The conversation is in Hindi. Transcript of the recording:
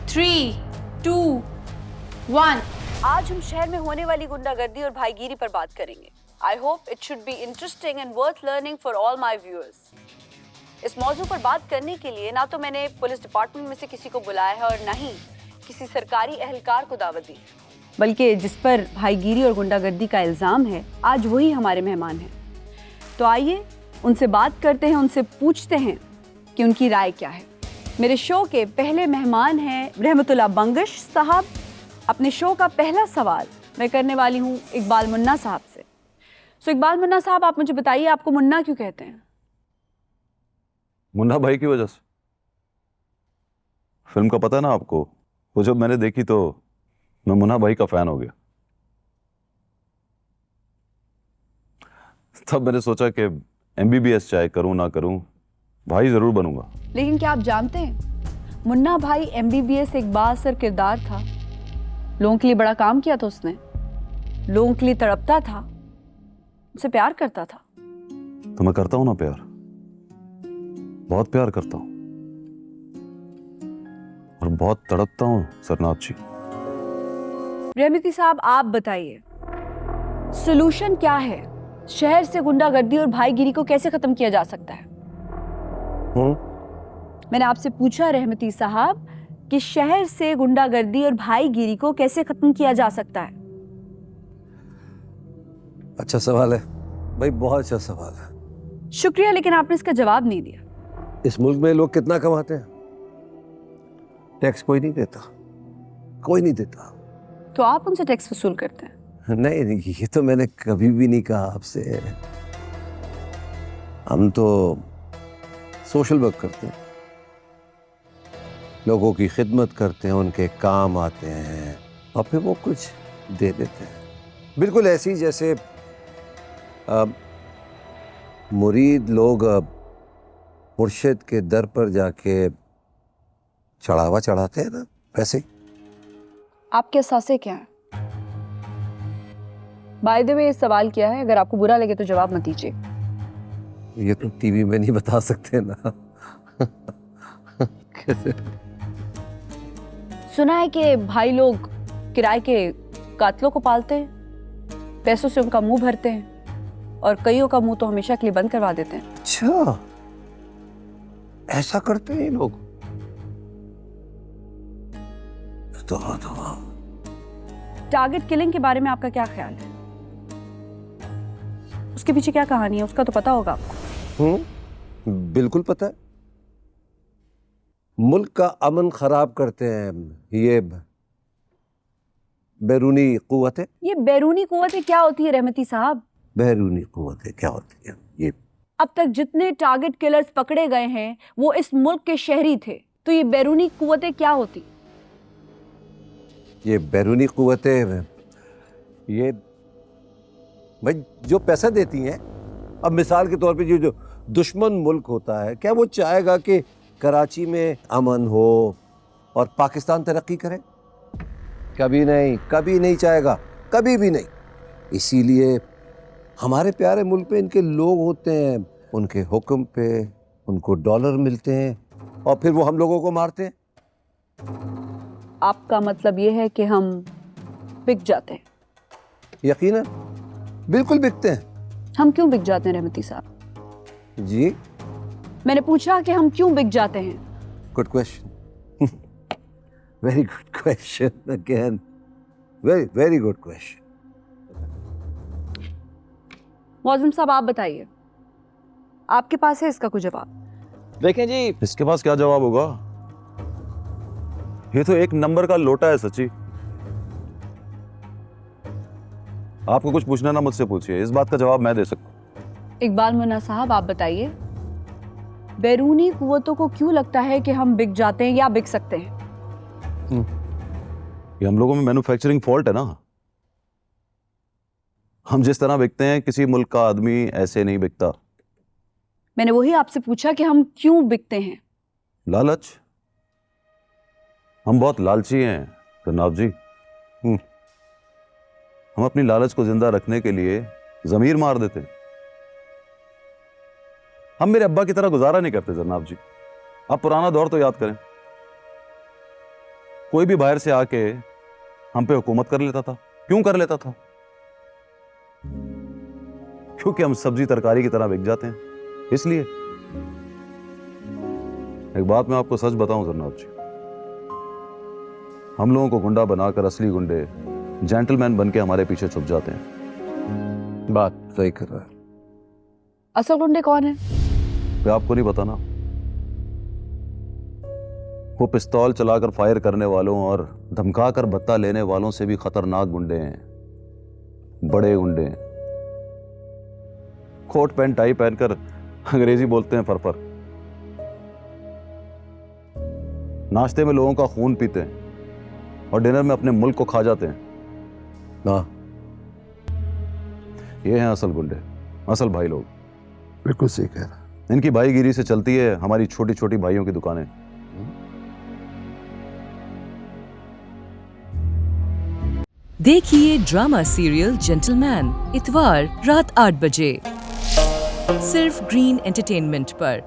3, 2, 1। आज हम शहर में होने वाली गुंडागर्दी और भाईगिरी पर बात करेंगे। I hope it should be interesting and worth learning for all my viewers. इस मौजू पर बात करने के लिए ना तो मैंने पुलिस डिपार्टमेंट में से किसी को बुलाया है और ना ही किसी सरकारी एहलकार को दावत दी, बल्कि जिस पर भाईगिरी और गुंडागर्दी का इल्ज़ाम है आज वही हमारे मेहमान हैं। तो आइए उनसे बात करते हैं, उनसे पूछते हैं कि उनकी राय क्या है। मेरे शो के पहले मेहमान हैं रहमतुल्लाह बंगश साहब। अपने शो का पहला सवाल मैं करने वाली हूँ इकबाल मुन्ना साहब से। सो इकबाल मुन्ना साहब, आप मुझे बताइए, आपको मुन्ना क्यों कहते हैं? मुन्ना भाई की वजह से। फिल्म का पता है ना आपको, वो जब मैंने देखी तो मैं मुन्ना भाई का फैन हो गया। तब मैंने सोचा कि MBBS चाहे करूं ना करूं, भाई जरूर बनूंगा। लेकिन क्या आप जानते हैं, मुन्ना भाई MBBS एक बाअसर किरदार था। लोगों के लिए बड़ा काम किया था उसने, लोगों के लिए तड़पता था, उनसे प्यार करता था। तो मैं करता हूं ना प्यार, बहुत प्यार करता हूं और बहुत तड़पता हूं सरनाथ जी। रहमती साहब, आप बताइए सॉल्यूशन क्या है? शहर से गुंडागर्दी और भाईगिरी को कैसे खत्म किया जा सकता है? मैंने आपसे पूछा रहमती साहब कि शहर से गुंडागर्दी और भाईगिरी को कैसे खत्म किया जा सकता है? अच्छा सवाल है भाई, बहुत अच्छा सवाल है। शुक्रिया, लेकिन आपने इसका जवाब नहीं दिया। इस मुल्क में लोग कितना कमाते हैं? टैक्स कोई नहीं देता, कोई नहीं देता। तो आप उनसे टैक्स वसूल करते हैं? नहीं नहीं, ये तो मैंने कभी भी नहीं कहा आपसे। हम तो सोशल वर्क करते हैं, लोगों की खिदमत करते हैं, उनके काम आते हैं और फिर वो कुछ दे देते हैं। बिल्कुल ऐसी जैसे मुरीद लोग मुर्शिद के दर पर जाके चढ़ावा चढ़ाते हैं ना, वैसे ही। आपके एहसासे क्या है? बाय द वे, ये सवाल किया है, अगर आपको बुरा लगे तो जवाब मत दीजिए। ये तो टीवी में नहीं बता सकते ना। कैसे? सुना है कि भाई लोग किराए के कातलों को पालते हैं, पैसों से उनका मुंह भरते हैं और कईयों का मुंह तो हमेशा के लिए बंद करवा देते हैं। अच्छा, ऐसा करते हैं ये लोग? तो टारगेट किलिंग के बारे में आपका क्या ख्याल है? उसके पीछे क्या कहानी है, उसका तो पता होगा आपको। बिल्कुल पता है। मुल्क का अमन खराब करते हैं ये बैरूनी कुव्वतें। ये बैरूनी कुव्वतें क्या होती है रहमती साहब? बैरूनी कुव्वतें क्या होती है? ये अब तक जितने टारगेट किलर्स पकड़े गए हैं वो इस मुल्क के शहरी थे, तो ये बैरूनी कुव्वतें क्या होती? ये बैरूनी कुव्वतें ये भाई जो पैसा देती हैं। अब मिसाल के तौर पे जो दुश्मन मुल्क होता है, क्या वो चाहेगा कि कराची में अमन हो और पाकिस्तान तरक्की करे? कभी नहीं, कभी नहीं चाहेगा, कभी भी नहीं। इसीलिए हमारे प्यारे मुल्क पे इनके लोग होते हैं, उनके हुक्म पे उनको डॉलर मिलते हैं और फिर वो हम लोगों को मारते हैं। आपका मतलब ये है कि हम बिक जाते हैं? यकीनन बिल्कुल बिकते हैं। हम क्यों बिक जाते हैं रहमती साहब? जी, मैंने पूछा कि हम क्यों बिक जाते हैं। Good question. Very good question again, very very good question. Mauzam साहब, आप बताइए, आपके पास है इसका कोई जवाब? देखें जी, इसके पास क्या जवाब होगा? ये तो एक नंबर का लोटा है सच्ची। आपको कुछ पूछना ना मुझसे पूछिए, इस बात का जवाब मैं दे सकता हूं। इकबाल मुन्ना साहब, आप बताइए, बैरूनी कुव्वतों को क्यों लगता है कि हम बिक जाते हैं या बिक सकते हैं? ये हम लोगों में मैन्युफैक्चरिंग फॉल्ट है ना। हम जिस तरह बिकते हैं, किसी मुल्क का आदमी ऐसे नहीं बिकता। मैंने वही आपसे पूछा कि हम क्यों बिकते हैं। लालच। हम बहुत लालची हैं जनाब जी। हम अपनी लालच को जिंदा रखने के लिए जमीर मार देते हैं। हम मेरे अब्बा की तरह गुजारा नहीं करते जनाब जी। आप पुराना दौर तो याद करें। कोई भी बाहर से आके हम पे हुकूमत कर लेता था। क्यों कर लेता था? क्योंकि हम सब्जी तरकारी की तरह बिक जाते हैं, इसलिए। एक बात मैं आपको सच बताऊं जरनौब जी, हम लोगों को गुंडा बनाकर असली गुंडे जेंटलमैन बन के हमारे पीछे छुप जाते हैं। बात सही कर रहा है। असल गुंडे कौन है? क्या आपको नहीं पता ना? वो पिस्तौल चलाकर फायर करने वालों और धमकाकर बत्ता लेने वालों से भी खतरनाक गुंडे हैं, बड़े गुंडे हैं। कोट पैंट टाई पहनकर अंग्रेजी बोलते हैं फर। नाश्ते में लोगों का खून पीते हैं और डिनर में अपने मुल्क को खा जाते हैं। हाँ, ये हैं असल गुंडे, असल भाई लोग। बिल्कुल सही कह रहा है। इनकी भाईगिरी से चलती है हमारी छोटी छोटी भाइयों की दुकानें। देखिए ड्रामा सीरियल जेंटलमैन इतवार रात 8 बजे सिर्फ ग्रीन एंटरटेनमेंट पर।